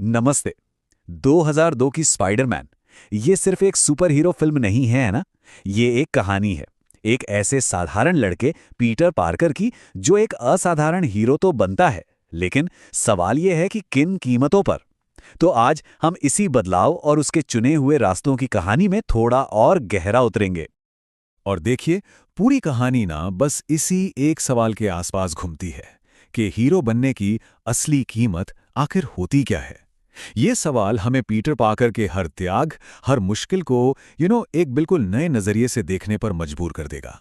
नमस्ते। 2002 की स्पाइडरमैन ये सिर्फ एक सुपर हीरो फिल्म नहीं है ना। ये एक कहानी है, एक ऐसे साधारण लड़के पीटर पार्कर की जो एक असाधारण हीरो तो बनता है, लेकिन सवाल ये है कि किन कीमतों पर। तो आज हम इसी बदलाव और उसके चुने हुए रास्तों की कहानी में थोड़ा और गहरा उतरेंगे। और देखिए, पूरी कहानी ना बस इसी एक सवाल के आसपास घूमती है कि हीरो बनने की असली कीमत आखिर होती क्या है। ये सवाल हमें पीटर पार्कर के हर त्याग, हर मुश्किल को एक बिल्कुल नए नजरिए से देखने पर मजबूर कर देगा।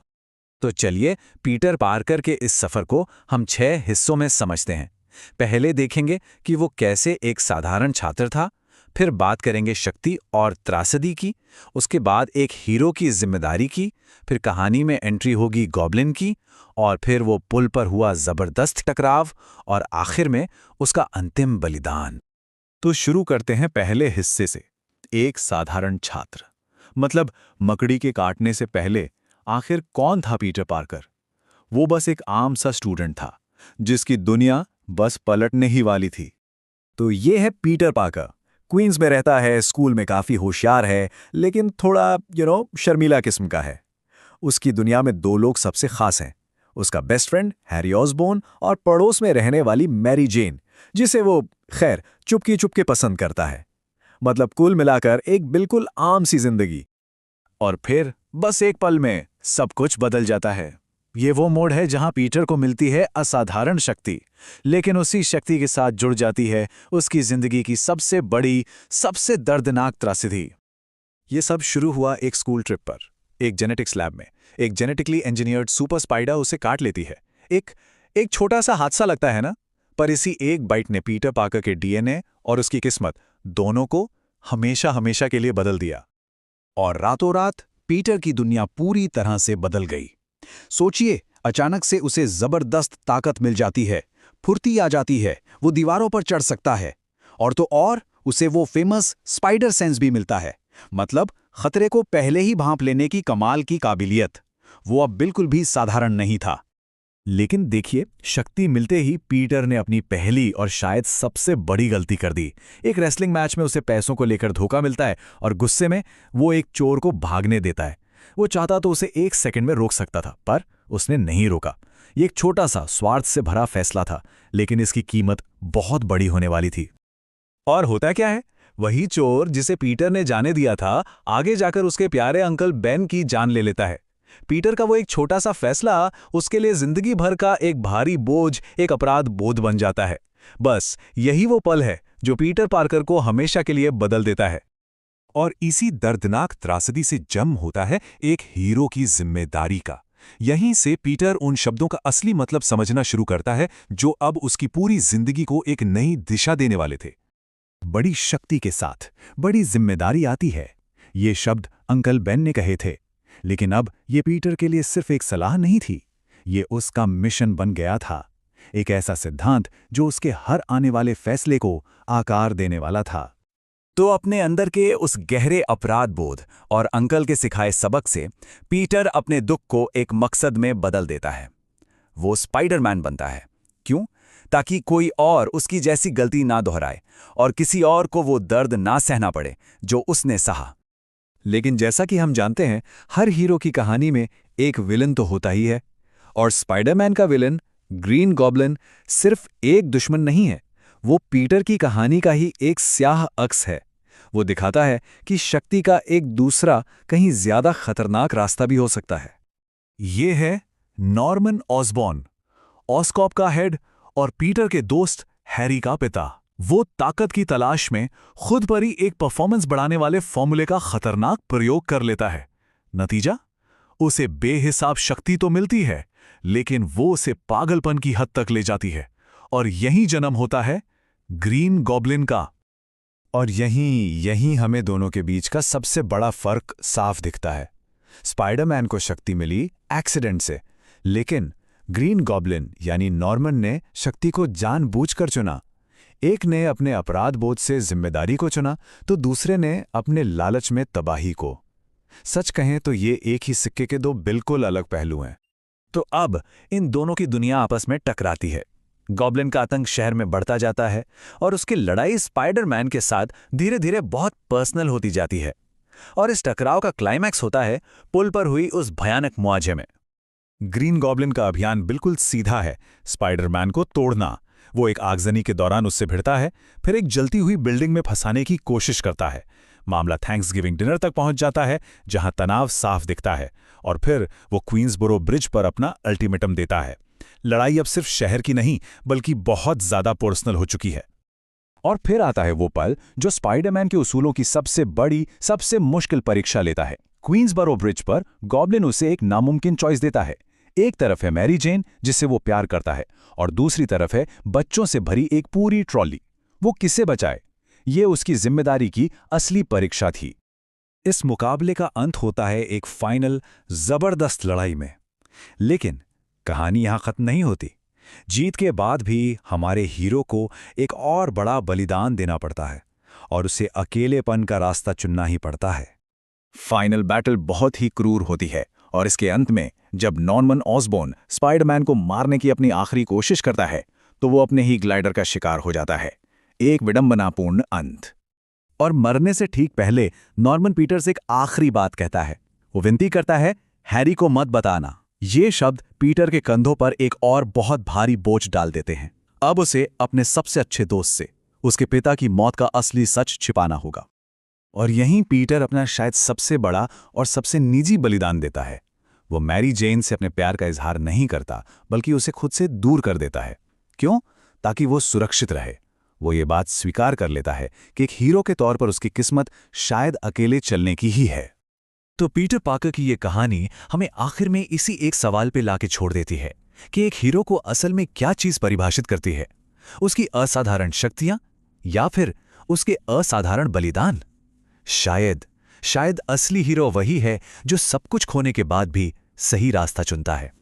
तो चलिए पीटर पार्कर के इस सफर को हम 6 हिस्सों में समझते हैं। पहले देखेंगे कि वो कैसे एक साधारण छात्र था, फिर बात करेंगे शक्ति और त्रासदी की, उसके बाद एक हीरो की जिम्मेदारी की, फिर कहानी में एंट्री होगी गॉब्लिन की, और फिर वो पुल पर हुआ जबरदस्त टकराव, और आखिर में उसका अंतिम बलिदान। तो शुरू करते हैं पहले हिस्से से। एक साधारण छात्र, मतलब मकड़ी के काटने से पहले आखिर कौन था पीटर पार्कर? वो बस एक आम सा स्टूडेंट था जिसकी दुनिया बस पलटने ही वाली थी। तो ये है पीटर पार्कर। क्वींस में रहता है, स्कूल में काफी होशियार है, लेकिन थोड़ा शर्मीला किस्म का है। उसकी दुनिया में 2 लोग सबसे खास हैं, उसका बेस्ट फ्रेंड हैरी ऑसबॉर्न और पड़ोस में रहने वाली मैरी जेन, जिसे वो खैर चुपके चुपके पसंद करता है। मतलब कुल मिलाकर एक बिल्कुल आम सी जिंदगी। और फिर बस एक पल में सब कुछ बदल जाता है। ये वो मोड़ है जहां पीटर को मिलती है असाधारण शक्ति, लेकिन उसी शक्ति के साथ जुड़ जाती है उसकी जिंदगी की सबसे बड़ी, सबसे दर्दनाक त्रासदी। ये सब शुरू हुआ एक स्कूल ट्रिप पर। एक जेनेटिक्स लैब में एक जेनेटिकली इंजीनियर्ड सुपर स्पाइडर उसे काट लेती है। एक छोटा सा हादसा लगता है ना, पर इसी एक बाइट ने पीटर पार्कर के डीएनए और उसकी किस्मत दोनों को हमेशा हमेशा के लिए बदल दिया। और रातों रात पीटर की दुनिया पूरी तरह से बदल गई। सोचिए, अचानक से उसे जबरदस्त ताकत मिल जाती है, फुर्ती आ जाती है, वो दीवारों पर चढ़ सकता है, और तो और उसे वो फेमस स्पाइडर सेंस भी मिलता है। मतलब खतरे को पहले ही भांप लेने की कमाल की काबिलियत। वो अब बिल्कुल भी साधारण नहीं था। लेकिन देखिए, शक्ति मिलते ही पीटर ने अपनी पहली और शायद सबसे बड़ी गलती कर दी। एक रेसलिंग मैच में उसे पैसों को लेकर धोखा मिलता है और गुस्से में वो एक चोर को भागने देता है। वो चाहता तो उसे 1 सेकंड में रोक सकता था, पर उसने नहीं रोका। ये एक छोटा सा स्वार्थ से भरा फैसला था, लेकिन इसकी कीमत बहुत बड़ी होने वाली थी। और होता क्या है, वही चोर जिसे पीटर ने जाने दिया था, आगे जाकर उसके प्यारे अंकल बेन की जान ले लेता है। पीटर का वो एक छोटा सा फैसला उसके लिए जिंदगी भर का एक भारी बोझ, एक अपराध बोध बन जाता है। बस यही वो पल है जो पीटर पार्कर को हमेशा के लिए बदल देता है। और इसी दर्दनाक त्रासदी से जन्म होता है एक हीरो की जिम्मेदारी का। यहीं से पीटर उन शब्दों का असली मतलब समझना शुरू करता है जो अब उसकी पूरी जिंदगी को एक नई दिशा देने वाले थे। बड़ी शक्ति के साथ बड़ी जिम्मेदारी आती है, ये शब्द अंकल बेन ने कहे थे। लेकिन अब ये पीटर के लिए सिर्फ एक सलाह नहीं थी, ये उसका मिशन बन गया था। एक ऐसा सिद्धांत जो उसके हर आने वाले फैसले को आकार देने वाला था। तो अपने अंदर के उस गहरे अपराध बोध और अंकल के सिखाए सबक से पीटर अपने दुख को एक मकसद में बदल देता है। वो स्पाइडरमैन बनता है। क्यों? ताकि कोई और उसकी जैसी गलती ना दोहराए और किसी और को वो दर्द ना सहना पड़े जो उसने सहा। लेकिन जैसा कि हम जानते हैं, हर हीरो की कहानी में एक विलन तो होता ही है, और स्पाइडरमैन का विलन ग्रीन गॉब्लिन सिर्फ एक दुश्मन नहीं है, वो पीटर की कहानी का ही एक स्याह अक्स है। वो दिखाता है कि शक्ति का एक दूसरा, कहीं ज्यादा खतरनाक रास्ता भी हो सकता है। ये है नॉर्मन ऑसबॉर्न, ऑस्कॉप का हेड और पीटर के दोस्त हैरी का पिता। वो ताकत की तलाश में खुद पर ही एक परफॉर्मेंस बढ़ाने वाले फॉर्मूले का खतरनाक प्रयोग कर लेता है। नतीजा? उसे बेहिसाब शक्ति तो मिलती है, लेकिन वो उसे पागलपन की हद तक ले जाती है। और यहीं जन्म होता है ग्रीन गॉब्लिन का। और यहीं हमें दोनों के बीच का सबसे बड़ा फर्क साफ दिखता है। स्पाइडरमैन को शक्ति मिली एक्सीडेंट से, लेकिन ग्रीन गॉब्लिन यानी नॉर्मन ने शक्ति को जानबूझकर चुना। एक ने अपने अपराध बोध से जिम्मेदारी को चुना, तो दूसरे ने अपने लालच में तबाही को। सच कहें तो ये एक ही सिक्के के 2 बिल्कुल अलग पहलू हैं। तो अब इन दोनों की दुनिया आपस में टकराती है। गॉब्लिन का आतंक शहर में बढ़ता जाता है और उसकी लड़ाई स्पाइडरमैन के साथ धीरे धीरे बहुत पर्सनल होती जाती है। और इस टकराव का क्लाइमैक्स होता है पुल पर हुई उस भयानक मुआवजे में। ग्रीन गॉब्लिन का अभियान बिल्कुल सीधा है, स्पाइडरमैन को तोड़ना। वो एक आगजनी के दौरान उससे भिड़ता है, फिर एक जलती हुई बिल्डिंग में फंसाने की कोशिश करता है। मामला थैंक्सगिविंग डिनर तक पहुंच जाता है, जहां तनाव साफ दिखता है, और फिर वो क्वींसबोरो ब्रिज पर अपना अल्टीमेटम देता है। लड़ाई अब सिर्फ शहर की नहीं, बल्कि बहुत ज्यादा पर्सनल हो चुकी है। और फिर आता है वो पल जो स्पाइडरमैन के उसूलों की सबसे बड़ी, सबसे मुश्किल परीक्षा लेता है। क्वींसबोरो ब्रिज पर गॉब्लिन उसे एक नामुमकिन चॉइस देता है। एक तरफ है मैरी जेन, जिससे वो प्यार करता है, और दूसरी तरफ है बच्चों से भरी एक पूरी ट्रॉली। वो किसे बचाए? ये उसकी जिम्मेदारी की असली परीक्षा थी। इस मुकाबले का अंत होता है एक फाइनल, जबरदस्त लड़ाई में। लेकिन कहानी यहां खत्म नहीं होती। जीत के बाद भी हमारे हीरो को एक और बड़ा बलिदान देना पड़ता है, और उसे अकेलेपन का रास्ता चुनना ही पड़ता है। फाइनल बैटल बहुत ही क्रूर होती है, और इसके अंत में जब नॉर्मन ऑसबॉर्न स्पाइडरमैन को मारने की अपनी आखिरी कोशिश करता है, तो वो अपने ही ग्लाइडर का शिकार हो जाता है। एक विडंबनापूर्ण अंत। और मरने से ठीक पहले नॉर्मन पीटर्स एक आखिरी बात कहता है। वो विनती करता है, हैरी को मत बताना। ये शब्द पीटर के कंधों पर एक और बहुत भारी बोझ डाल देते हैं। अब उसे अपने सबसे अच्छे दोस्त से उसके पिता की मौत का असली सच छिपाना होगा। और यहीं पीटर अपना शायद सबसे बड़ा और सबसे निजी बलिदान देता है। वो मैरी जेन से अपने प्यार का इजहार नहीं करता, बल्कि उसे खुद से दूर कर देता है। क्यों? ताकि वो सुरक्षित रहे। वो ये बात स्वीकार कर लेता है कि एक हीरो के तौर पर उसकी किस्मत शायद अकेले चलने की ही है। तो पीटर पार्कर की ये कहानी हमें आखिर में इसी एक सवाल पे लाके छोड़ देती है कि एक हीरो को असल में क्या चीज परिभाषित करती है? उसकी असाधारण शक्तियां, या फिर उसके असाधारण बलिदान? शायद असली हीरो वही है जो सब कुछ खोने के बाद भी सही रास्ता चुनता है।